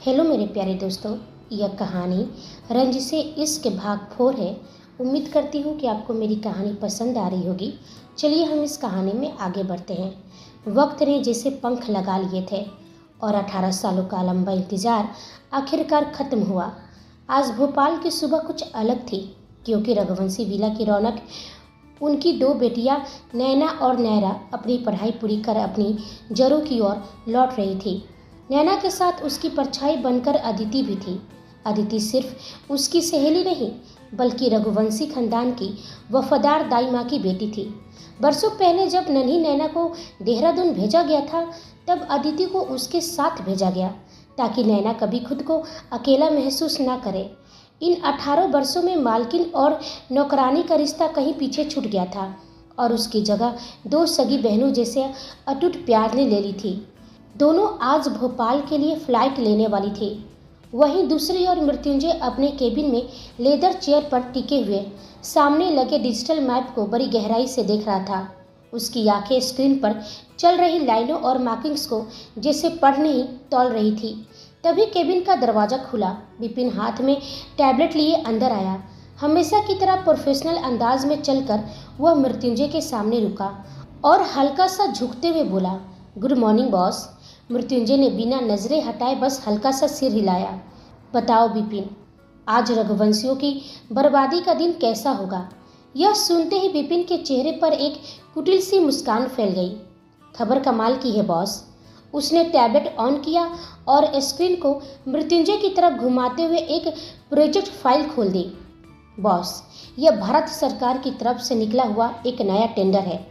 Hello मेरे प्यारे दोस्तों। यह कहानी रंजिशे इश्क भाग 4 है। उम्मीद करती हूँ कि आपको मेरी कहानी पसंद आ रही होगी। चलिए हम इस कहानी में आगे बढ़ते हैं। वक्त ने जैसे पंख लगा लिए थे और 18 सालों का लंबा इंतज़ार आखिरकार ख़त्म हुआ। आज भोपाल की सुबह कुछ अलग थी, क्योंकि रघुवंशी विला की रौनक उनकी दो बेटियां नैना और नैरा अपनी पढ़ाई पूरी कर अपनी जड़ों की ओर लौट रही थी। नैना के साथ उसकी परछाई बनकर अदिति भी थी। अदिति सिर्फ उसकी सहेली नहीं, बल्कि रघुवंशी खानदान की वफादार दाई माँ की बेटी थी। बरसों पहले जब नन्ही नैना को देहरादून भेजा गया था, तब अदिति को उसके साथ भेजा गया, ताकि नैना कभी खुद को अकेला महसूस ना करे। इन 18 वर्षों में मालकिन और नौकरानी का रिश्ता कहीं पीछे छूट गया था और उसकी जगह दो सगी बहनों जैसे अटूट प्यार ने ले ली थी। दोनों आज भोपाल के लिए फ्लाइट लेने वाली थी। वहीं दूसरी ओर मृत्युंजय अपने केबिन में लेदर चेयर पर टिके हुए सामने लगे डिजिटल मैप को बड़ी गहराई से देख रहा था। उसकी आंखें स्क्रीन पर चल रही लाइनों और मार्किंग्स को जैसे पढ़ नहीं तौल रही थी। तभी केबिन का दरवाजा खुला। विपिन हाथ में टैबलेट लिए अंदर आया। हमेशा की तरह प्रोफेशनल अंदाज में चलकर वह मृत्युंजय के सामने रुका और हल्का सा झुकते हुए बोला, गुड मॉर्निंग बॉस। मृत्युंजय ने बिना नजरें हटाए बस हल्का सा सिर हिलाया। बताओ विपिन, आज रघुवंशियों की बर्बादी का दिन कैसा होगा? यह सुनते ही विपिन के चेहरे पर एक कुटिल सी मुस्कान फैल गई। खबर कमाल की है बॉस। उसने टैबलेट ऑन किया और स्क्रीन को मृत्युंजय की तरफ घुमाते हुए एक प्रोजेक्ट फाइल खोल दी। बॉस, यह भारत सरकार की तरफ से निकला हुआ एक नया टेंडर है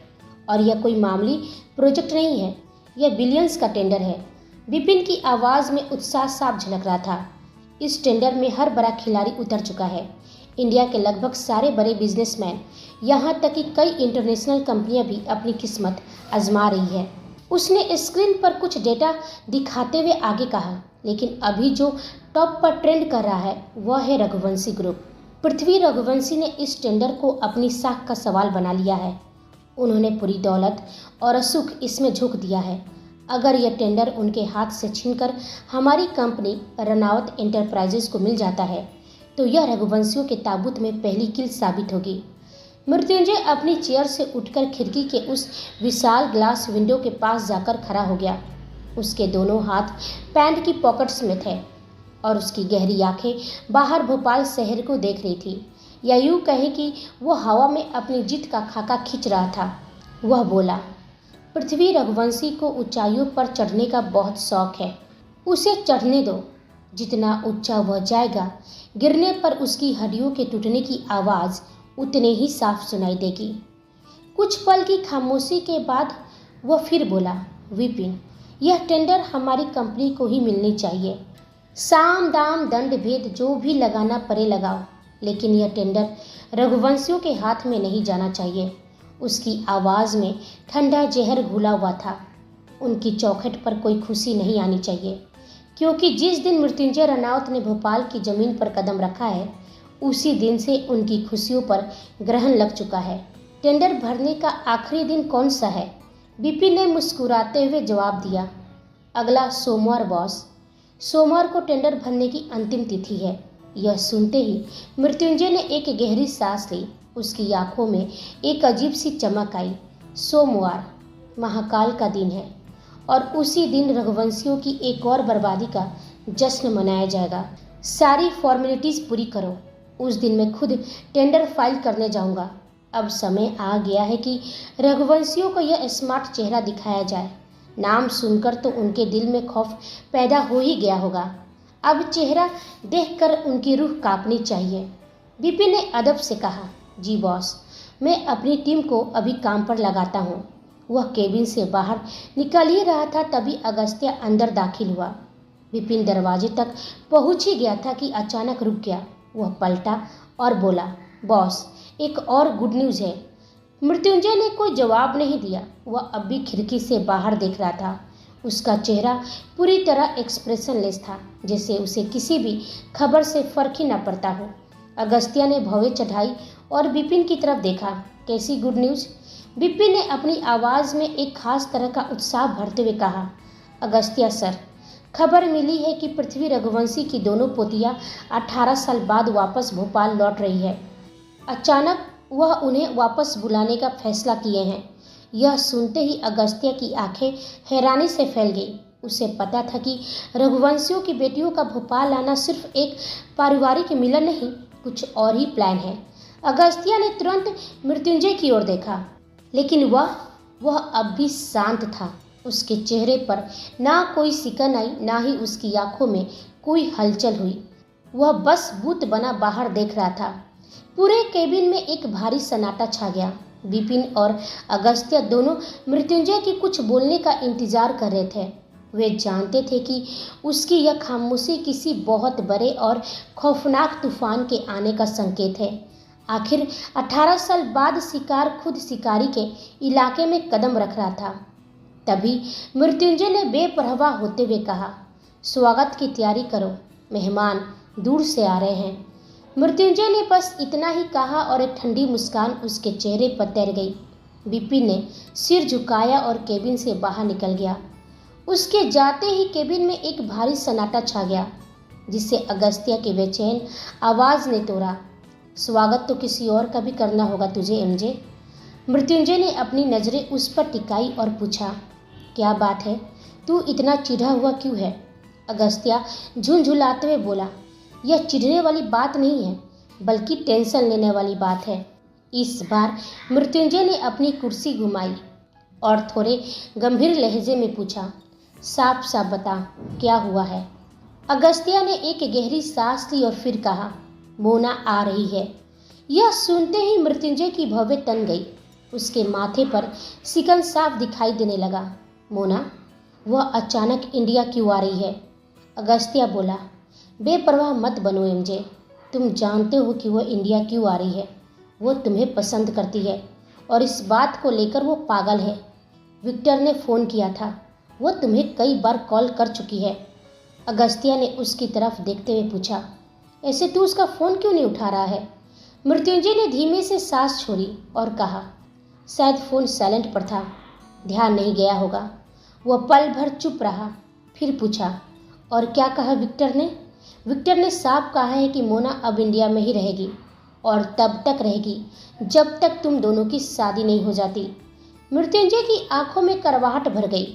और यह कोई मामूली प्रोजेक्ट नहीं है, यह बिलियंस का टेंडर है। विपिन की आवाज़ में उत्साह साफ झलक रहा था। इस टेंडर में हर बड़ा खिलाड़ी उतर चुका है। इंडिया के लगभग सारे बड़े बिजनेसमैन, यहाँ तक कि कई इंटरनेशनल कंपनियां भी अपनी किस्मत आजमा रही है। उसने स्क्रीन पर कुछ डेटा दिखाते हुए आगे कहा, लेकिन अभी जो टॉप पर ट्रेंड कर रहा है वह है रघुवंशी ग्रुप। पृथ्वी रघुवंशी ने इस टेंडर को अपनी साख का सवाल बना लिया है। उन्होंने पूरी दौलत और सुख इसमें झोंक दिया है। अगर यह टेंडर उनके हाथ से छीनकर हमारी कंपनी रनावत एंटरप्राइजेज को मिल जाता है, तो यह रघुवंशियों के ताबूत में पहली कील साबित होगी। मृत्युंजय अपनी चेयर से उठकर खिड़की के उस विशाल ग्लास विंडो के पास जाकर खड़ा हो गया। उसके दोनों हाथ पैंट की पॉकेट्स में थे और उसकी गहरी आंखें बाहर भोपाल शहर को देख रही थी, या यूं कहें कि वो हवा में अपनी जीत का खाका खींच रहा था। वह बोला, पृथ्वी रघुवंशी को ऊंचाइयों पर चढ़ने का बहुत शौक है। उसे चढ़ने दो। जितना ऊंचा वह जाएगा, गिरने पर उसकी हड्डियों के टूटने की आवाज़ उतने ही साफ सुनाई देगी। कुछ पल की खामोशी के बाद वह फिर बोला, विपिन, यह टेंडर हमारी कंपनी को ही मिलनी चाहिए। साम दाम दंड भेद जो भी लगाना पड़े लगाओ, लेकिन यह टेंडर रघुवंशियों के हाथ में नहीं जाना चाहिए। उसकी आवाज़ में ठंडा जहर घुला हुआ था। उनकी चौखट पर कोई खुशी नहीं आनी चाहिए, क्योंकि जिस दिन मृत्युंजय रनावत ने भोपाल की ज़मीन पर कदम रखा है, उसी दिन से उनकी खुशियों पर ग्रहण लग चुका है। टेंडर भरने का आखिरी दिन कौन सा है? विपिन ने मुस्कुराते हुए जवाब दिया, अगला सोमवार बॉस। सोमवार को टेंडर भरने की अंतिम तिथि है। यह सुनते ही मृत्युंजय ने एक गहरी सांस ली। उसकी आंखों में एक अजीब सी चमक आई। सोमवार महाकाल का दिन है और उसी दिन रघुवंशियों की एक और बर्बादी का जश्न मनाया जाएगा। सारी फॉर्मेलिटीज़ पूरी करो। उस दिन मैं खुद टेंडर फाइल करने जाऊंगा। अब समय आ गया है कि रघुवंशियों को यह स्मार्ट चेहरा दिखाया जाए। नाम सुनकर तो उनके दिल में खौफ पैदा हो ही गया होगा। अब चेहरा देखकर उनकी रूह कांपनी चाहिए। विपिन ने अदब से कहा, जी बॉस, मैं अपनी टीम को अभी काम पर लगाता हूँ। वह केबिन से बाहर निकल ही रहा था, तभी अगस्त्या अंदर दाखिल हुआ। विपिन दरवाजे तक पहुँच ही गया था कि अचानक रुक गया। वह पलटा और बोला, बॉस, एक और गुड न्यूज़ है। मृत्युंजय ने कोई जवाब नहीं दिया। वह अब भी खिड़की से बाहर देख रहा था। उसका चेहरा पूरी तरह एक्सप्रेशनलेस था, जैसे उसे किसी भी खबर से फर्क ही न पड़ता हो। अगस्त्या ने भौवें चढ़ाई और विपिन की तरफ देखा। कैसी गुड न्यूज़? विपिन ने अपनी आवाज़ में एक खास तरह का उत्साह भरते हुए कहा, अगस्त्या सर, खबर मिली है कि पृथ्वी रघुवंशी की दोनों पोतियां 18 साल बाद वापस भोपाल लौट रही है। अचानक वह उन्हें वापस बुलाने का फैसला किए हैं। यह सुनते ही अगस्त्य की आंखें हैरानी से फैल गई। उसे पता था कि रघुवंशियों की बेटियों का भोपाल आना सिर्फ एक पारिवारिक मिलन नहीं, कुछ और ही प्लान है। अगस्त्य ने तुरंत मृत्युंजय की ओर देखा, लेकिन वह अब भी शांत था। उसके चेहरे पर ना कोई सिकन आई, ना ही उसकी आंखों में कोई हलचल हुई। वह बस भूत बना बाहर देख रहा था। पूरे केबिन में एक भारी सन्नाटा छा गया। विपिन और अगस्त्य दोनों मृत्युंजय की कुछ बोलने का इंतजार कर रहे थे। वे जानते थे कि उसकी यह खामोशी किसी बहुत बड़े और खौफनाक तूफान के आने का संकेत है। आखिर 18 साल बाद शिकार खुद शिकारी के इलाके में कदम रख रहा था। तभी मृत्युंजय ने बेपरवाह होते हुए कहा, स्वागत की तैयारी करो, मेहमान दूर से आ रहे हैं। मृत्युंजय ने बस इतना ही कहा और एक ठंडी मुस्कान उसके चेहरे पर तैर गई। विपिन ने सिर झुकाया और केबिन से बाहर निकल गया। उसके जाते ही केबिन में एक भारी सन्नाटा छा गया, जिससे अगस्त्य के बेचैन आवाज ने तोड़ा, स्वागत तो किसी और का भी करना होगा तुझे एमजे। मृत्युंजय ने अपनी नज़रें उस पर टिकाई और पूछा, क्या बात है, तू इतना चिढ़ा हुआ क्यों है? अगस्त्य झुंझुलाते हुए बोला, यह चिढ़ने वाली बात नहीं है, बल्कि टेंशन लेने वाली बात है। इस बार मृत्युंजय ने अपनी कुर्सी घुमाई और थोड़े गंभीर लहजे में पूछा, साफ साफ बता, क्या हुआ है? अगस्त्य ने एक गहरी सांस ली और फिर कहा, मोना आ रही है। यह सुनते ही मृत्युंजय की भवें तन गई। उसके माथे पर सिकन साफ दिखाई देने लगा। मोना, वह अचानक इंडिया क्यों आ रही है? अगस्त्य बोला, बेपरवाह मत बनो एमजे, तुम जानते हो कि वह इंडिया क्यों आ रही है। वो तुम्हें पसंद करती है और इस बात को लेकर वो पागल है। विक्टर ने फ़ोन किया था, वो तुम्हें कई बार कॉल कर चुकी है। अगस्त्य ने उसकी तरफ देखते हुए पूछा, ऐसे तू उसका फ़ोन क्यों नहीं उठा रहा है? मृत्युंजय ने धीमे से सांस छोड़ी और कहा, शायद फ़ोन साइलेंट पर था, ध्यान नहीं गया होगा। वह पल भर चुप रहा, फिर पूछा, और क्या कहा विक्टर ने? विक्टर ने साफ कहा है कि मोना अब इंडिया में ही रहेगी और तब तक रहेगी जब तक तुम दोनों की शादी नहीं हो जाती। मृत्युंजय की आंखों में करवाहट भर गई।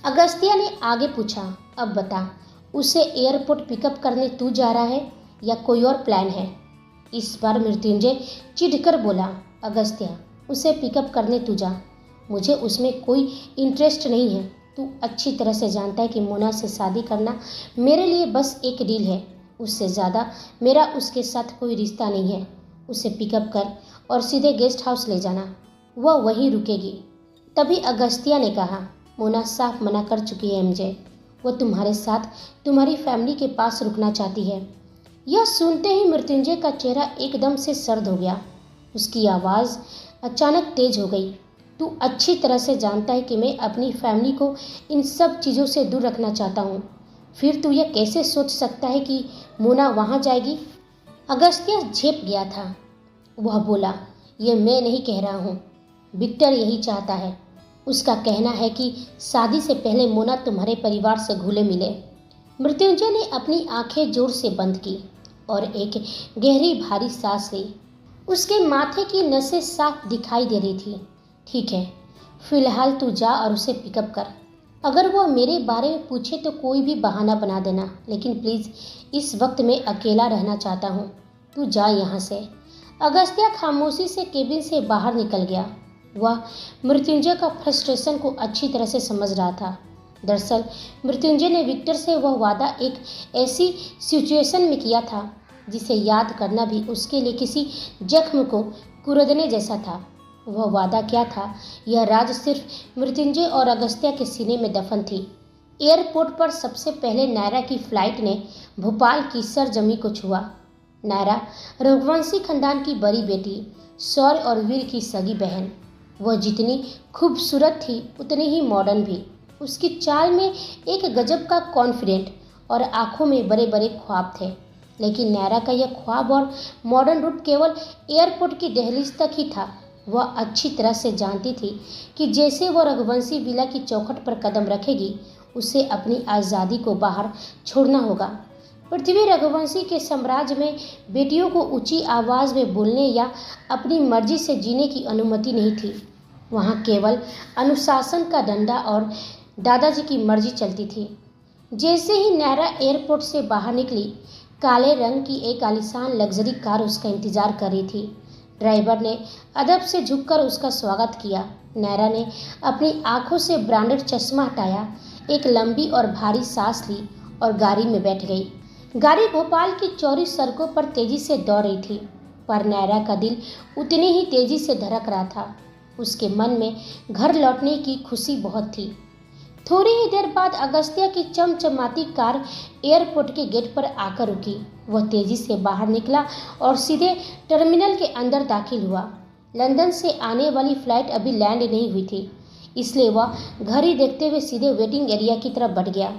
अगस्त्य ने आगे पूछा, अब बता, उसे एयरपोर्ट पिकअप करने तू जा रहा है या कोई और प्लान है? इस बार मृत्युंजय चिढ़कर बोला, अगस्त्य, उसे पिकअप करने तू जा, मुझे उसमें कोई इंटरेस्ट नहीं है। तू अच्छी तरह से जानता है कि मोना से शादी करना मेरे लिए बस एक डील है, उससे ज़्यादा मेरा उसके साथ कोई रिश्ता नहीं है। उसे पिकअप कर और सीधे गेस्ट हाउस ले जाना, वह वहीं रुकेगी। तभी अगस्त्य ने कहा, मोना साफ मना कर चुकी है एमजे, वो तुम्हारे साथ तुम्हारी फैमिली के पास रुकना चाहती है। यह सुनते ही मृत्युंजय का चेहरा एकदम से सर्द हो गया। उसकी आवाज़ अचानक तेज हो गई, तू अच्छी तरह से जानता है कि मैं अपनी फैमिली को इन सब चीज़ों से दूर रखना चाहता हूँ, फिर तू यह कैसे सोच सकता है कि मोना वहाँ जाएगी? अगस्त्य झेप गया था। वह बोला, यह मैं नहीं कह रहा हूँ, विक्टर यही चाहता है। उसका कहना है कि शादी से पहले मोना तुम्हारे परिवार से घुले मिले। मृत्युंजय ने अपनी आंखें जोर से बंद की और एक गहरी भारी सांस ली। उसके माथे की नसें साफ दिखाई दे रही थी। ठीक है, फिलहाल तू जा और उसे पिकअप कर। अगर वो मेरे बारे में पूछे तो कोई भी बहाना बना देना, लेकिन प्लीज़ इस वक्त मैं अकेला रहना चाहता हूँ, तू जा यहाँ से। अगस्त्य खामोशी से केबिन से बाहर निकल गया। वह मृत्युंजय का फ्रस्ट्रेशन को अच्छी तरह से समझ रहा था। दरअसल मृत्युंजय ने विक्टर से वह वादा एक ऐसी सिचुएशन में किया था जिसे याद करना भी उसके लिए किसी जख्म को कुरेदने जैसा था। वह वादा क्या था, यह राज सिर्फ मृत्युंजय और अगस्त्य के सीने में दफन थी। एयरपोर्ट पर सबसे पहले नायरा की फ्लाइट ने भोपाल की सरजमी को छुआ। नायरा रघुवंशी खानदान की बड़ी बेटी, शौर्य और वीर की सगी बहन। वह जितनी खूबसूरत थी उतनी ही मॉडर्न भी। उसकी चाल में एक गजब का कॉन्फिडेंट और आंखों में बड़े बड़े ख्वाब थे। लेकिन नायरा का यह ख्वाब और मॉडर्न रूप केवल एयरपोर्ट की दहलीज तक ही था। वह अच्छी तरह से जानती थी कि जैसे वह रघुवंशी विला की चौखट पर कदम रखेगी, उसे अपनी आज़ादी को बाहर छोड़ना होगा। पृथ्वी रघुवंशी के साम्राज्य में बेटियों को ऊंची आवाज़ में बोलने या अपनी मर्जी से जीने की अनुमति नहीं थी। वहाँ केवल अनुशासन का डंडा और दादाजी की मर्जी चलती थी। जैसे ही नैना एयरपोर्ट से बाहर निकली, काले रंग की एक आलीशान लग्जरी कार उसका इंतजार कर रही थी। ड्राइवर ने अदब से झुककर उसका स्वागत किया। नैना ने अपनी आंखों से ब्रांडेड चश्मा हटाया, एक लंबी और भारी सांस ली और गाड़ी में बैठ गई। गाड़ी भोपाल की चौड़ी सड़कों पर तेजी से दौड़ रही थी, पर नैना का दिल उतनी ही तेजी से धड़क रहा था। उसके मन में घर लौटने की खुशी बहुत थी। थोड़ी ही देर बाद अगस्त्या की चमचमाती कार एयरपोर्ट के गेट पर आकर रुकी। वह तेजी से बाहर निकला और सीधे टर्मिनल के अंदर दाखिल हुआ। लंदन से आने वाली फ्लाइट अभी लैंड नहीं हुई थी, इसलिए वह घड़ी देखते हुए सीधे वेटिंग एरिया की तरफ बढ़ गया।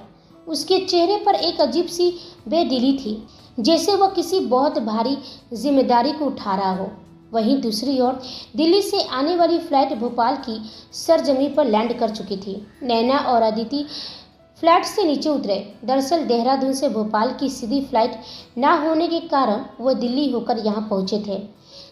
उसके चेहरे पर एक अजीब सी बेदिली थी, जैसे वह किसी बहुत भारी जिम्मेदारी को उठा रहा हो। वहीं दूसरी ओर दिल्ली से आने वाली फ्लाइट भोपाल की सरजमी पर लैंड कर चुकी थी। नैना और अदिति फ्लाइट से नीचे उतरे। दरअसल देहरादून से भोपाल की सीधी फ्लाइट ना होने के कारण वह दिल्ली होकर यहाँ पहुँचे थे।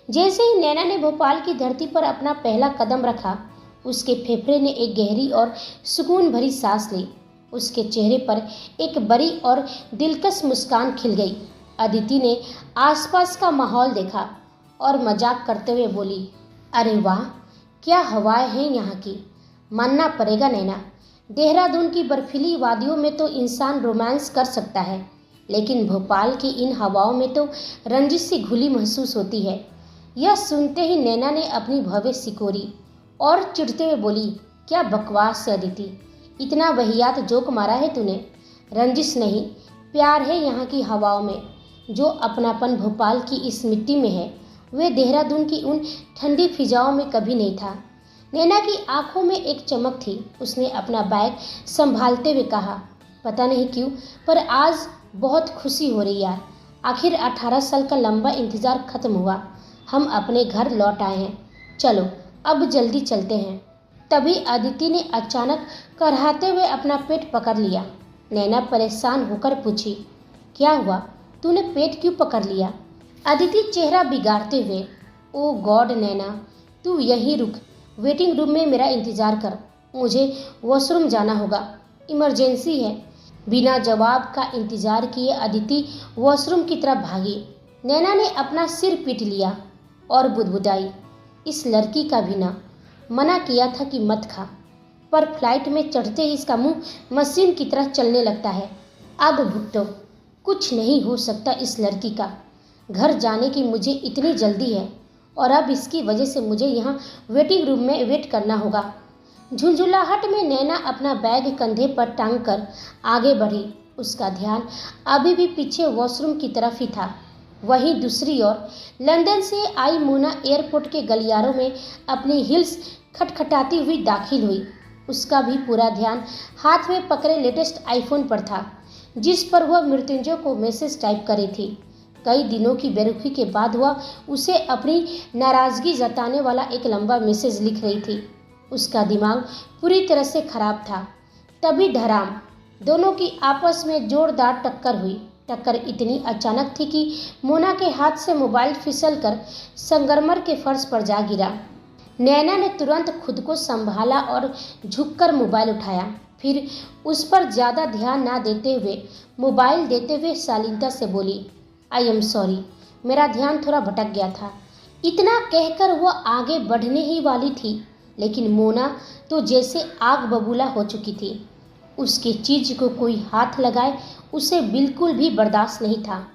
जैसे ही नैना ने भोपाल की धरती पर अपना पहला कदम रखा, उसके फेफड़े ने एक गहरी और सुकून भरी सांस ली। उसके चेहरे पर एक बड़ी और दिलकश मुस्कान खिल गई। अदिति ने आसपास का माहौल देखा और मजाक करते हुए बोली, अरे वाह, क्या हवाएं हैं यहाँ की। मानना पड़ेगा नैना, देहरादून की बर्फीली वादियों में तो इंसान रोमांस कर सकता है, लेकिन भोपाल की इन हवाओं में तो रंजिश सी घुली महसूस होती है। यह सुनते ही नैना ने अपनी भवें सिकोड़ी और चिढ़ते हुए बोली, क्या बकवास है अदिति, इतना वहियात जोक मारा है तूने। रंजिश नहीं, प्यार है यहाँ की हवाओं में। जो अपनापन भोपाल की इस मिट्टी में है, वे देहरादून की उन ठंडी फिजाओं में कभी नहीं था। नैना की आंखों में एक चमक थी। उसने अपना बैग संभालते हुए कहा, पता नहीं क्यों, पर आज बहुत खुशी हो रही यार। आखिर 18 साल का लंबा इंतज़ार खत्म हुआ। हम अपने घर लौट आए हैं। चलो अब जल्दी चलते हैं। तभी अदिति ने अचानक कराहते हुए अपना पेट पकड़ लिया। नैना परेशान होकर पूछी, क्या हुआ, तूने पेट क्यों पकड़ लिया? अदिति चेहरा बिगाड़ते हुए, ओ गॉड नैना, तू यहीं रुक, वेटिंग रूम में मेरा इंतज़ार कर, मुझे वॉशरूम जाना होगा, इमरजेंसी है। बिना जवाब का इंतज़ार किए अदिति वॉशरूम की तरफ भागी। नैना ने अपना सिर पीट लिया और बुदबुदाई, इस लड़की का भी ना मना किया था कि मत खा, पर फ्लाइट में चढ़ते ही इसका मुंह मशीन की तरह चलने लगता है। अब भुगतो, कुछ नहीं हो सकता इस लड़की का। घर जाने की मुझे इतनी जल्दी है और अब इसकी वजह से मुझे यहाँ वेटिंग रूम में वेट करना होगा। झुंझुलाहट में नैना अपना बैग कंधे पर टांग कर आगे बढ़ी। उसका ध्यान अभी भी पीछे वॉशरूम की तरफ ही था। वहीं दूसरी ओर लंदन से आई मोना एयरपोर्ट के गलियारों में अपनी हिल्स खटखटाती हुई दाखिल हुई। उसका भी पूरा ध्यान हाथ में पकड़े लेटेस्ट आईफोन पर था, जिस पर वह मृत्युंजय को मैसेज टाइप कर रही थी। कई दिनों की बेरुखी के बाद वह उसे अपनी नाराज़गी जताने वाला एक लंबा मैसेज लिख रही थी। उसका दिमाग पूरी तरह से खराब था। तभी धड़ाम, दोनों की आपस में जोरदार टक्कर हुई। टक्कर इतनी अचानक थी कि मोना के हाथ से मोबाइल फिसल कर संगमरमर के फर्श पर जा गिरा। नैना ने तुरंत खुद को संभाला और झुककर मोबाइल उठाया। फिर उस पर ज़्यादा ध्यान ना देते हुए मोबाइल देते हुए शालीनता से बोली, आई एम सॉरी, मेरा ध्यान थोड़ा भटक गया था। इतना कहकर वह आगे बढ़ने ही वाली थी, लेकिन मोना तो जैसे आग बबूला हो चुकी थी। उसकी चीज को कोई हाथ लगाए उसे बिल्कुल भी बर्दाश्त नहीं था।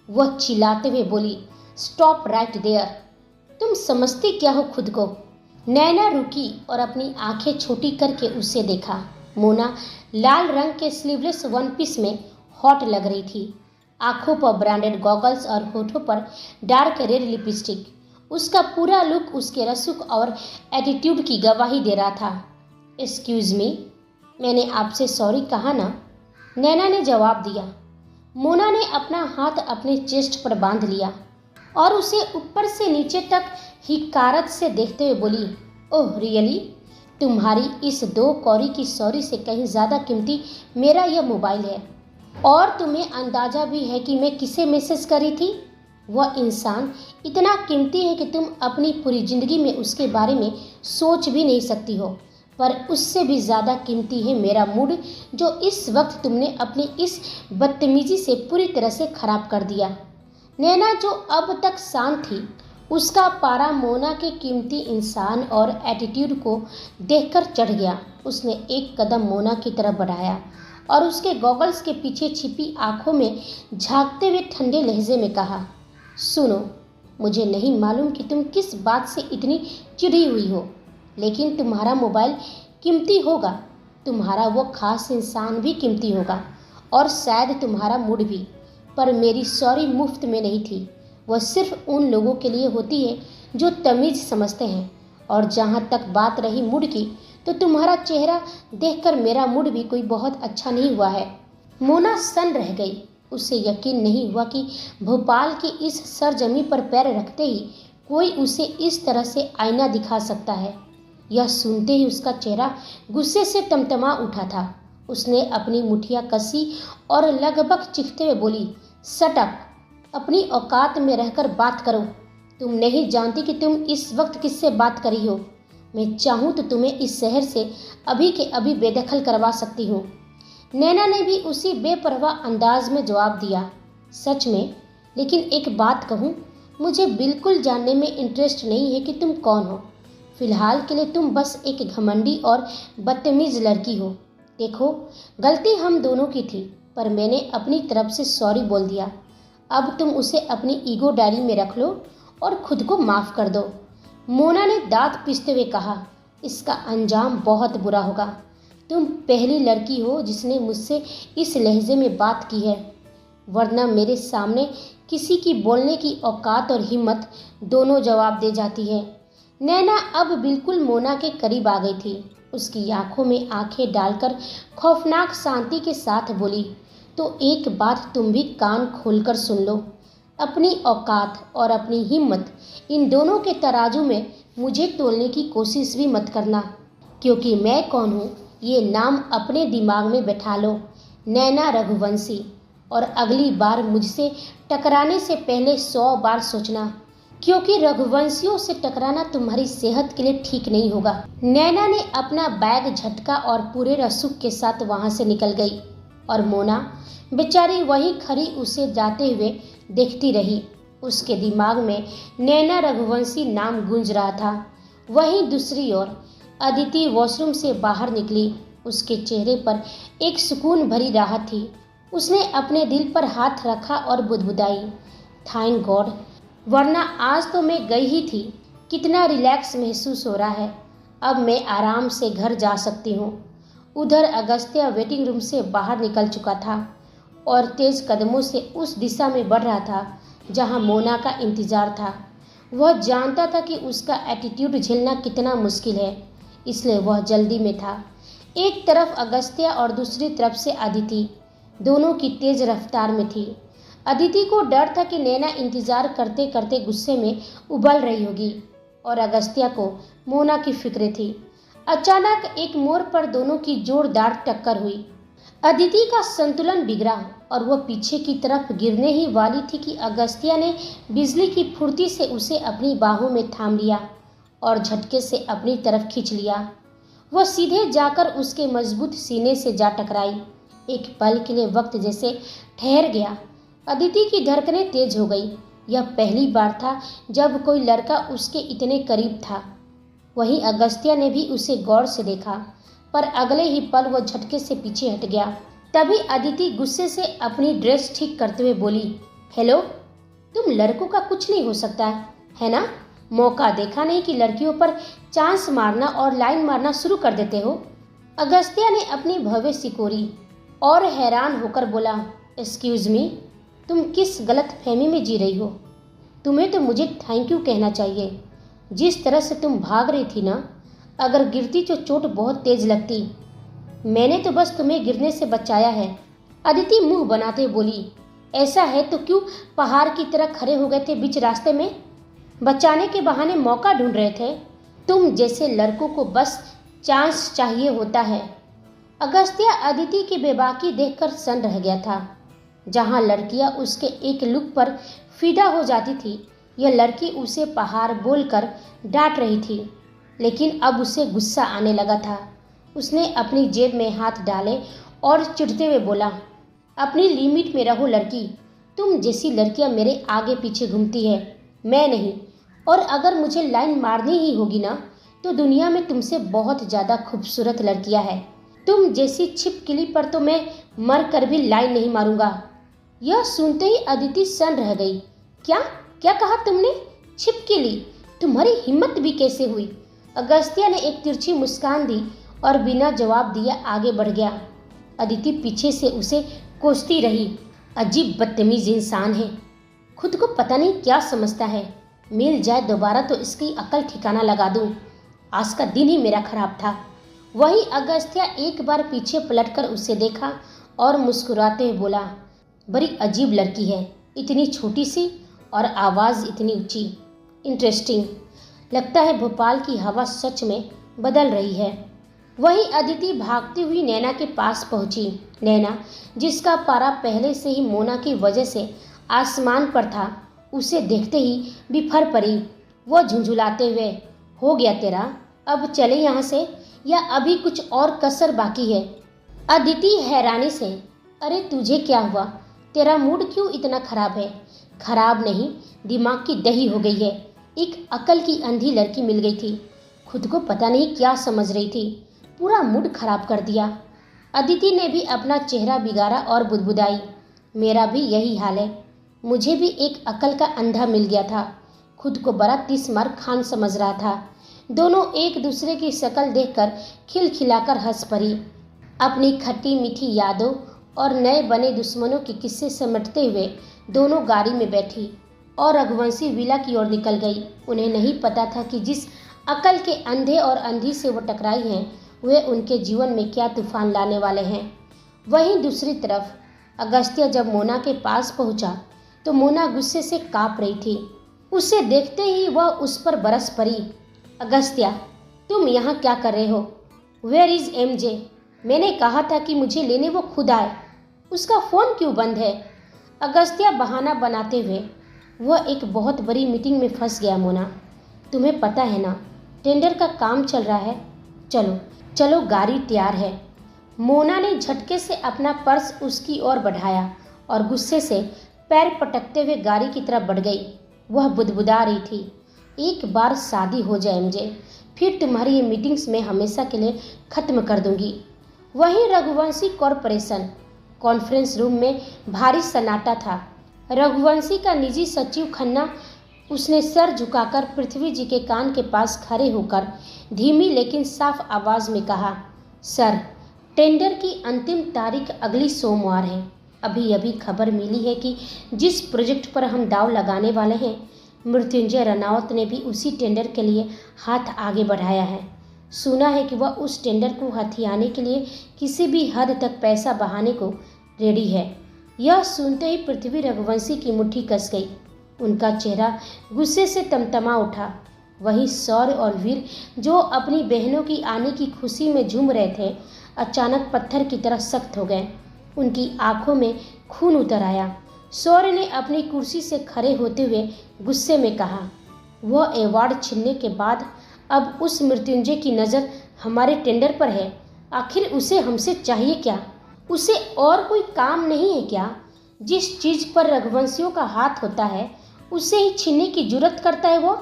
वह चिल्लाते हुए बोली, स्टॉप राइट देयर, तुम समझती क्या हो खुद को? नैना रुकी और अपनी आंखें छोटी करके उसे देखा। मोना लाल रंग के स्लीवलेस वन पीस में हॉट लग रही थी। आंखों पर ब्रांडेड गॉगल्स और होठों पर डार्क रेड लिपस्टिक। उसका पूरा लुक उसके रसूख और एटीट्यूड की गवाही दे रहा था। एक्सक्यूज़ मी, मैंने आपसे सॉरी कहा ना? नैना ने जवाब दिया। मोना ने अपना हाथ अपने चेस्ट पर बांध लिया और उसे ऊपर से नीचे तक हिकारत से देखते हुए बोली, ओह रियली, तुम्हारी इस 2 कौड़ी की सॉरी से कहीं ज़्यादा कीमती मेरा यह मोबाइल है। और तुम्हें अंदाज़ा भी है कि मैं किसे मैसेज करी थी? वह इंसान इतना कीमती है कि तुम अपनी पूरी ज़िंदगी में उसके बारे में सोच भी नहीं सकती हो। पर उससे भी ज़्यादा कीमती है मेरा मूड, जो इस वक्त तुमने अपनी इस बदतमीज़ी से पूरी तरह से ख़राब कर दिया। नैना, जो अब तक शांत थी, उसका पारा मोना के कीमती इंसान और एटीट्यूड को देखकर चढ़ गया। उसने एक कदम मोना की तरफ बढ़ाया और उसके गॉगल्स के पीछे छिपी आंखों में झांकते हुए ठंडे लहजे में कहा, सुनो, मुझे नहीं मालूम कि तुम किस बात से इतनी चिढ़ी हुई हो, लेकिन तुम्हारा मोबाइल कीमती होगा, तुम्हारा वो खास इंसान भी कीमती होगा और शायद तुम्हारा मूड भी। पर मेरी सॉरी मुफ्त में नहीं थी। वह सिर्फ उन लोगों के लिए होती है जो तमीज़ समझते हैं। और जहाँ तक बात रही मूड की, तो तुम्हारा चेहरा देखकर मेरा मूड भी कोई बहुत अच्छा नहीं हुआ है। मोना सन्न रह गई। उसे यकीन नहीं हुआ कि भोपाल की इस सरजमी पर पैर रखते ही कोई उसे इस तरह से आईना दिखा सकता है। यह सुनते ही उसका चेहरा गुस्से से तमतमा उठा था। उसने अपनी मुठियाँ कसी और लगभग चीखते हुए बोली, शट अप, अपनी औकात में रहकर बात करो। तुम नहीं जानती कि तुम इस वक्त किससे बात करी हो। मैं चाहूँ तो तुम्हें इस शहर से अभी के अभी बेदखल करवा सकती हूँ। नैना ने भी उसी बेपरवाह अंदाज में जवाब दिया, सच में, लेकिन एक बात कहूँ, मुझे बिल्कुल जानने में इंटरेस्ट नहीं है कि तुम कौन हो। फिलहाल के लिए तुम बस एक घमंडी और बदतमीज़ लड़की हो। देखो, गलती हम दोनों की थी, पर मैंने अपनी तरफ से सॉरी बोल दिया। अब तुम उसे अपनी ईगो डायरी में रख लो और खुद को माफ़ कर दो। मोना ने दांत पीसते हुए कहा, इसका अंजाम बहुत बुरा होगा। तुम पहली लड़की हो जिसने मुझसे इस लहजे में बात की है, वरना मेरे सामने किसी की बोलने की औकात और हिम्मत दोनों जवाब दे जाती है। नैना अब बिल्कुल मोना के करीब आ गई थी। उसकी आंखों में आंखें डालकर खौफनाक शांति के साथ बोली, तो एक बात तुम भी कान खोलकर सुन लो। अपनी औकात और अपनी हिम्मत, इन दोनों के तराजू में मुझे तोलने की कोशिश भी मत करना, क्योंकि मैं कौन हूँ ये नाम अपने दिमाग में बैठा लो, नैना रघुवंशी। और अगली बार मुझसे टकराने से पहले 100 बार सोचना, क्योंकि रघुवंशियों से टकराना तुम्हारी सेहत के लिए ठीक नहीं होगा। नैना ने अपना बैग झटका और पूरे रसूख के साथ वहां से निकल गई और मोना बेचारी वहीं खड़ी उसे जाते हुए देखती रही। उसके दिमाग में नैना रघुवंशी नाम गूंज रहा था। वहीं दूसरी ओर अदिति वॉशरूम से बाहर निकली। उसके चेहरे पर एक सुकून भरी राहत थी। उसने अपने दिल पर हाथ रखा और बुदबुदाई, थैंक गॉड, वरना आज तो मैं गई ही थी। कितना रिलैक्स महसूस हो रहा है। अब मैं आराम से घर जा सकती हूँ। उधर अगस्त्या वेटिंग रूम से बाहर निकल चुका था और तेज कदमों से उस दिशा में बढ़ रहा था जहाँ मोना का इंतजार था। वह जानता था कि उसका एटीट्यूड झेलना कितना मुश्किल है, इसलिए वह जल्दी में था। एक तरफ अगस्त्या और दूसरी तरफ से अदिति, दोनों की तेज रफ्तार में थी। अदिति को डर था कि नैना इंतजार करते करते गुस्से में उबल रही होगी और अगस्त्या को मोना की फिक्र थी। अचानक एक मोड़ पर दोनों की जोरदार टक्कर हुई। अदिति का संतुलन बिगड़ा और वह पीछे की तरफ गिरने ही वाली थी कि अगस्त्या ने बिजली की फुर्ती से उसे अपनी बाहों में थाम लिया और झटके से अपनी तरफ खींच लिया। वह सीधे जाकर उसके मजबूत सीने से जा टकराई। एक पल के लिए वक्त जैसे ठहर गया। अदिति की धड़कनें तेज हो गई। यह पहली बार था जब कोई लड़का उसके इतने करीब था। वहीं अगस्त्या ने भी उसे गौर से देखा, पर अगले ही पल वह झटके से पीछे हट गया। तभी अदिति गुस्से से अपनी ड्रेस ठीक करते हुए बोली, हेलो, तुम लड़कों का कुछ नहीं हो सकता है ना? मौका देखा नहीं कि लड़कियों पर चांस मारना और लाइन मारना शुरू कर देते हो? अगस्त्या ने अपनी भवें सिकोड़ी और हैरान होकर बोला, एक्सक्यूज़ मी, तुम किस गलत फहमी में जी रही हो? तुम्हें तो मुझे थैंक यू कहना चाहिए। जिस तरह से तुम भाग रही थी ना, अगर गिरती तो चोट बहुत तेज लगती। मैंने तो बस तुम्हें गिरने से बचाया है। अदिति मुंह बनाते बोली, ऐसा है तो क्यों पहाड़ की तरह खड़े हो गए थे बीच रास्ते में? बचाने के बहाने मौका ढूंढ रहे थे। तुम जैसे लड़कों को बस चांस चाहिए होता है। अगस्त्या अदिति की बेबाकी देखकर सन रह गया था। जहां लड़कियां उसके एक लुक पर फिदा हो जाती थी, यह लड़की उसे पहाड़ बोलकर डांट रही थी। लेकिन अब उसे गुस्सा आने लगा था। उसने अपनी जेब में हाथ डाले और चिढ़ते हुए बोला, अपनी लिमिट में रहो लड़की। तुम जैसी लड़कियां मेरे आगे पीछे घूमती है, मैं नहीं। और अगर मुझे लाइन मारनी ही होगी ना, तो दुनिया में तुमसे बहुत ज़्यादा खूबसूरत लड़कियां हैं। तुम जैसी छिपकली पर तो मैं मर कर भी लाइन नहीं मारूंगा। यह सुनते ही अदिति सन रह गई। क्या क्या कहा तुमने? छिपकली? तुम्हारी हिम्मत भी कैसे हुई? अगस्त्या ने एक तिरछी मुस्कान दी और बिना जवाब दिए आगे बढ़ गया। अदिति पीछे से उसे कोसती रही। अजीब बदतमीज इंसान है, खुद को पता नहीं क्या समझता है। मिल जाए दोबारा तो इसकी अकल ठिकाना लगा दूं। आज का दिन ही मेरा खराब था। वही अगस्त्या एक बार पीछे पलटकर उसे देखा और मुस्कुराते हुए बोला, बड़ी अजीब लड़की है, इतनी छोटी सी और आवाज़ इतनी ऊंची। इंटरेस्टिंग। लगता है भोपाल की हवा सच में बदल रही है। वही अदिति भागती हुई नैना के पास पहुंची। नैना, जिसका पारा पहले से ही मोना की वजह से आसमान पर था, उसे देखते ही बिफर पड़ी। वो झुंझुलाते हुए, हो गया तेरा, अब चले यहाँ से या अभी कुछ और कसर बाकी है? अदिति हैरानी से, अरे तुझे क्या हुआ? तेरा मूड क्यों इतना खराब है? खराब नहीं, दिमाग की दही हो गई है। एक अकल की अंधी लड़की मिल गई थी, खुद को पता नहीं क्या समझ रही थी, पूरा मूड खराब कर दिया। अदिति ने भी अपना चेहरा बिगाड़ा और बुदबुदाई, मेरा भी यही हाल है। मुझे भी एक अकल का अंधा मिल गया था, खुद को बड़ा तिस्मार खान समझ रहा था। दोनों एक दूसरे की शक्ल देखकर खिलखिलाकर हंस पड़ी। अपनी खट्टी मीठी यादों और नए बने दुश्मनों के किस्से समेटते हुए दोनों गाड़ी में बैठी और रघुवंशी विला की ओर निकल गई। उन्हें नहीं पता था कि जिस अकल के अंधे और अंधी से वो टकराई हैं, वे उनके जीवन में क्या तूफान लाने वाले हैं। वहीं दूसरी तरफ अगस्त्या जब मोना के पास पहुंचा तो मोना गुस्से से कांप रही थी। उसे देखते ही वह उस पर बरस पड़ी। अगस्त्या, तुम यहाँ क्या कर रहे हो? Where is MJ? मैंने कहा था कि मुझे लेने वो खुद आए, उसका फ़ोन क्यों बंद है? अगस्त्या बहाना बनाते हुए, वह एक बहुत बड़ी मीटिंग में फंस गया मोना, तुम्हें पता है ना, टेंडर का काम चल रहा है। चलो चलो, गाड़ी तैयार है। मोना ने झटके से अपना पर्स उसकी ओर बढ़ाया और गुस्से से पैर पटकते हुए गाड़ी की तरफ बढ़ गई। वह बुदबुदा रही थी, एक बार शादी हो जाए मुझे, फिर तुम्हारी ये मीटिंग्स में हमेशा के लिए ख़त्म कर दूंगी। वहीं रघुवंशी कॉरपोरेशन कॉन्फ्रेंस रूम में भारी सन्नाटा था। रघुवंशी का निजी सचिव खन्ना, उसने सर झुकाकर पृथ्वी जी के कान के पास खड़े होकर धीमी लेकिन साफ आवाज़ में कहा, सर, टेंडर की अंतिम तारीख अगली सोमवार है। अभी अभी खबर मिली है कि जिस प्रोजेक्ट पर हम दाव लगाने वाले हैं, मृत्युंजय रनावत ने भी उसी टेंडर के लिए हाथ आगे बढ़ाया है। सुना है कि वह उस टेंडर को हथियाने के लिए किसी भी हद तक पैसा बहाने को रेडी है। यह सुनते ही पृथ्वी रघुवंशी की मुट्ठी कस गई। उनका चेहरा गुस्से से तमतमा उठा। वहीं सौर्य और वीर, जो अपनी बहनों की आने की खुशी में झूम रहे थे, अचानक पत्थर की तरह सख्त हो गए। उनकी आंखों में खून उतर आया। सौर्य ने अपनी कुर्सी से खड़े होते हुए गुस्से में कहा, वह अवार्ड छीनने के बाद अब उस मृत्युंजय की नज़र हमारे टेंडर पर है। आखिर उसे हमसे चाहिए क्या? उसे और कोई काम नहीं है क्या? जिस चीज़ पर रघुवंशियों का हाथ होता है, उसे ही छीनने की जुर्रत करता है वो।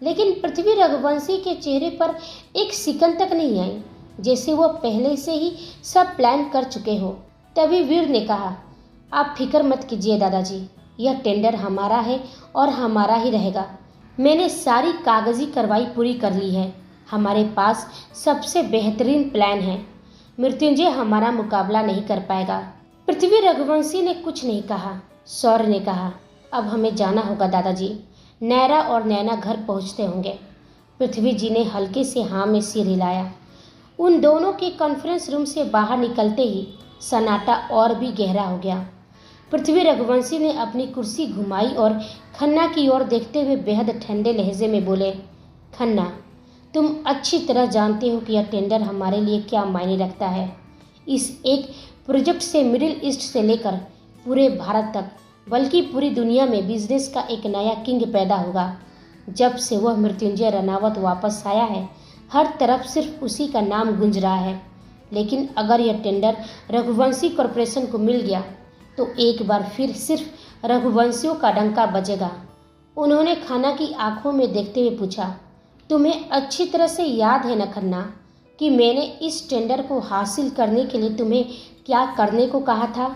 लेकिन पृथ्वी रघुवंशी के चेहरे पर एक सिकन तक नहीं आई, जैसे वो पहले से ही सब प्लान कर चुके हो। तभी वीर ने कहा, आप फिक्र मत कीजिए दादाजी, यह टेंडर हमारा है और हमारा ही रहेगा। मैंने सारी कागजी कार्रवाई पूरी कर ली है। हमारे पास सबसे बेहतरीन प्लान है। मृत्युंजय हमारा मुकाबला नहीं कर पाएगा। पृथ्वी रघुवंशी ने कुछ नहीं कहा। सौर्य ने कहा, अब हमें जाना होगा दादाजी। नैरा और नैना घर पहुंचते होंगे। पृथ्वी जी ने हल्के से हाँ में सिर हिलाया। उन दोनों के कॉन्फ्रेंस रूम से बाहर निकलते ही सन्नाटा और भी गहरा हो गया। पृथ्वी रघुवंशी ने अपनी कुर्सी घुमाई और खन्ना की ओर देखते हुए बेहद ठंडे लहजे में बोले, खन्ना, तुम अच्छी तरह जानते हो कि यह टेंडर हमारे लिए क्या मायने रखता है। इस एक प्रोजेक्ट से मिडिल ईस्ट से लेकर पूरे भारत तक, बल्कि पूरी दुनिया में बिजनेस का एक नया किंग पैदा होगा। जब से वह मृत्युंजय रनावत वापस आया है, हर तरफ सिर्फ उसी का नाम गूंज रहा है। लेकिन अगर यह टेंडर रघुवंशी कॉरपोरेशन को मिल गया तो एक बार फिर सिर्फ रघुवंशियों का डंका बजेगा। उन्होंने खन्ना की आंखों में देखते हुए पूछा, तुम्हें अच्छी तरह से याद है न खन्ना कि मैंने इस टेंडर को हासिल करने के लिए तुम्हें क्या करने को कहा था?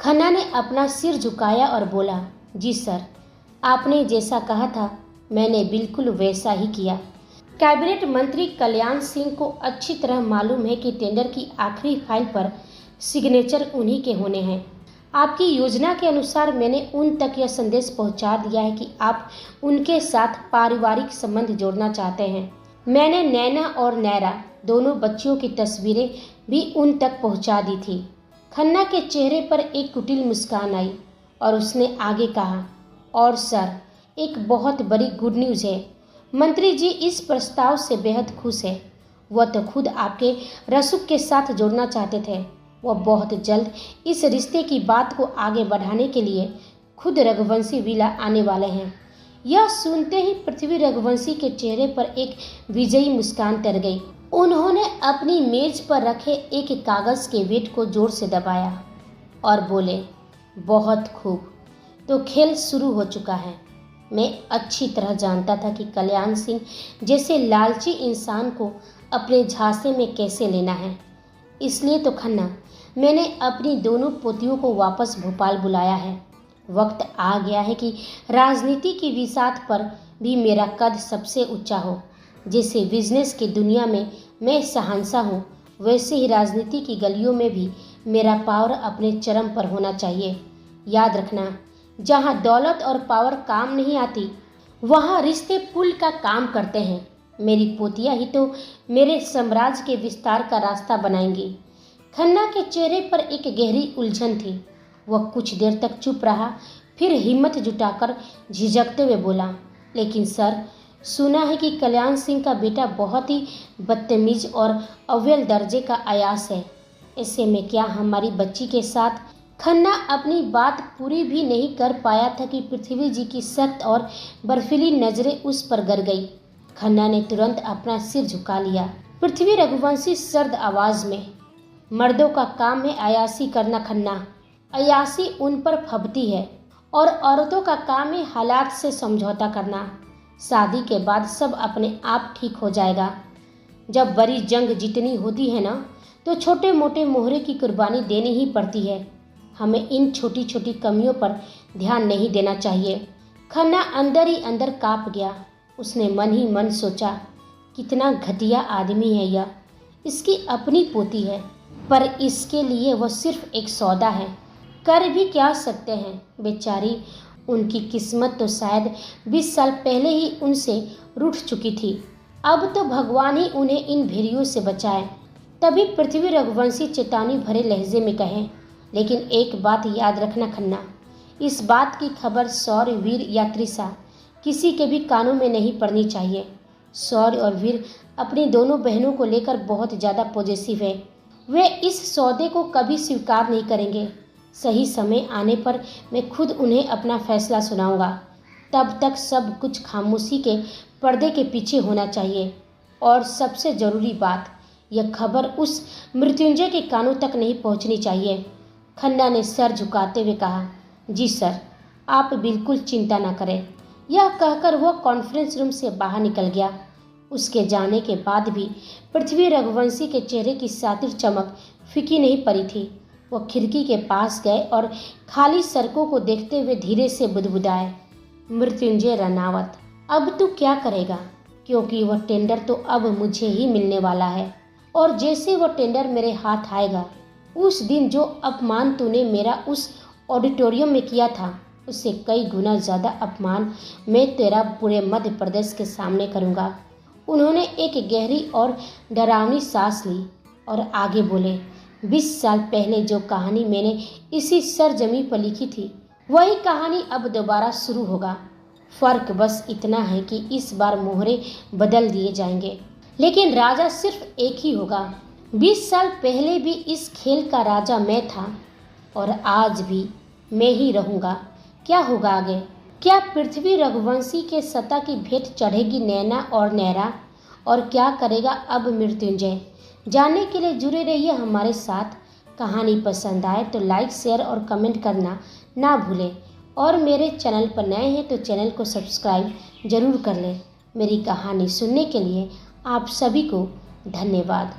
खन्ना ने अपना सिर झुकाया और बोला, जी सर, आपने जैसा कहा था मैंने बिल्कुल वैसा ही किया। कैबिनेट मंत्री कल्याण सिंह को अच्छी तरह मालूम है कि टेंडर की आखिरी फाइल पर सिग्नेचर उन्हीं के होने हैं। आपकी योजना के अनुसार मैंने उन तक यह संदेश पहुंचा दिया है कि आप उनके साथ पारिवारिक संबंध जोड़ना चाहते हैं। मैंने नैना और नैरा दोनों बच्चियों की तस्वीरें भी उन तक पहुंचा दी थी। खन्ना के चेहरे पर एक कुटिल मुस्कान आई और उसने आगे कहा, और सर, एक बहुत बड़ी गुड न्यूज़ है। मंत्री जी इस प्रस्ताव से बेहद खुश है। वह तो खुद आपके रसूख के साथ जोड़ना चाहते थे। वह बहुत जल्द इस रिश्ते की बात को आगे बढ़ाने के लिए खुद रघुवंशी विला आने वाले हैं। यह सुनते ही पृथ्वी रघुवंशी के चेहरे पर एक विजयी मुस्कान तर गई। उन्होंने अपनी मेज पर रखे एक कागज़ के वेट को जोर से दबाया और बोले, बहुत खूब, तो खेल शुरू हो चुका है। मैं अच्छी तरह जानता था कि कल्याण सिंह जैसे लालची इंसान को अपने झांसे में कैसे लेना है। इसलिए तो खन्ना, मैंने अपनी दोनों पोतियों को वापस भोपाल बुलाया है। वक्त आ गया है कि राजनीति की विसात पर भी मेरा कद सबसे ऊंचा हो। जैसे बिजनेस की दुनिया में मैं शहंशाह हूँ, वैसे ही राजनीति की गलियों में भी मेरा पावर अपने चरम पर होना चाहिए। याद रखना, जहाँ दौलत और पावर काम नहीं आती, वहाँ रिश्ते पुल का काम करते हैं। मेरी पोतियाँ ही तो मेरे साम्राज्य के विस्तार का रास्ता बनाएंगी। खन्ना के चेहरे पर एक गहरी उलझन थी। वह कुछ देर तक चुप रहा, फिर हिम्मत जुटाकर झिझकते हुए बोला, लेकिन सर, सुना है कि कल्याण सिंह का बेटा बहुत ही बदतमीज और अव्वल दर्जे का अयास है। ऐसे में क्या हमारी बच्ची के साथ? खन्ना अपनी बात पूरी भी नहीं कर पाया था कि पृथ्वी जी की सख्त और बर्फीली नजरें उस पर गिर गई। खन्ना ने तुरंत अपना सिर झुका लिया। पृथ्वी रघुवंशी सर्द आवाज में, मर्दों का काम है अयासी करना खन्ना। अयासी उन पर फबती है और औरतों का काम है हालात से समझौता करना। शादी के बाद सब अपने आप ठीक हो जाएगा। जब बड़ी जंग जीतनी होती है ना, तो छोटे मोटे मोहरे की कुर्बानी देनी ही पड़ती है। हमें इन छोटी छोटी कमियों पर ध्यान नहीं देना चाहिए। खन्ना अंदर ही अंदर काँप गया। उसने मन ही मन सोचा, कितना घटिया आदमी है यह। इसकी अपनी पोती है, पर इसके लिए वह सिर्फ एक सौदा है। कर भी क्या सकते हैं बेचारी। उनकी किस्मत तो शायद 20 साल पहले ही उनसे रूठ चुकी थी। अब तो भगवान ही उन्हें इन भेड़ियों से बचाए। तभी पृथ्वी रघुवंशी चेतावनी भरे लहजे में कहे, लेकिन एक बात याद रखना खन्ना, इस बात की खबर सौर्य, वीर या त्रिशा किसी के भी कानों में नहीं पड़नी चाहिए। सौर्य और वीर अपनी दोनों बहनों को लेकर बहुत ज़्यादा पॉजिटिव है। वे इस सौदे को कभी स्वीकार नहीं करेंगे। सही समय आने पर मैं खुद उन्हें अपना फैसला सुनाऊंगा। तब तक सब कुछ खामोशी के पर्दे के पीछे होना चाहिए। और सबसे ज़रूरी बात, यह खबर उस मृत्युंजय के कानों तक नहीं पहुंचनी चाहिए। खन्ना ने सर झुकाते हुए कहा, जी सर, आप बिल्कुल चिंता ना करें। यह कहकर वह कॉन्फ्रेंस रूम से बाहर निकल गया। उसके जाने के बाद भी पृथ्वी रघुवंशी के चेहरे की सातिर चमक फीकी नहीं पड़ी थी। वह खिड़की के पास गए और खाली सड़कों को देखते हुए धीरे से बुदबुदाए, मृत्युंजय रनावत, अब तू क्या करेगा? क्योंकि वह टेंडर तो अब मुझे ही मिलने वाला है। और जैसे वह टेंडर मेरे हाथ आएगा, उस दिन जो अपमान तूने मेरा उस ऑडिटोरियम में किया था, उससे कई गुना ज़्यादा अपमान मैं तेरा पूरे मध्य प्रदेश के सामने करूँगा। उन्होंने एक गहरी और डरावनी सांस ली और आगे बोले, 20 साल पहले जो कहानी मैंने इसी सरजमी पर लिखी थी, वही कहानी अब दोबारा शुरू होगा। फ़र्क बस इतना है कि इस बार मोहरे बदल दिए जाएंगे। लेकिन राजा सिर्फ एक ही होगा। 20 साल पहले भी इस खेल का राजा मैं था और आज भी मैं ही रहूँगा। क्या होगा आगे? क्या पृथ्वी रघुवंशी के सत्ता की भेंट चढ़ेगी नैना और नैरा? और क्या करेगा अब मृत्युंजय? जानने के लिए जुड़े रहिए हमारे साथ। कहानी पसंद आए तो लाइक, शेयर और कमेंट करना ना भूलें। और मेरे चैनल पर नए हैं तो चैनल को सब्सक्राइब जरूर कर लें। मेरी कहानी सुनने के लिए आप सभी को धन्यवाद।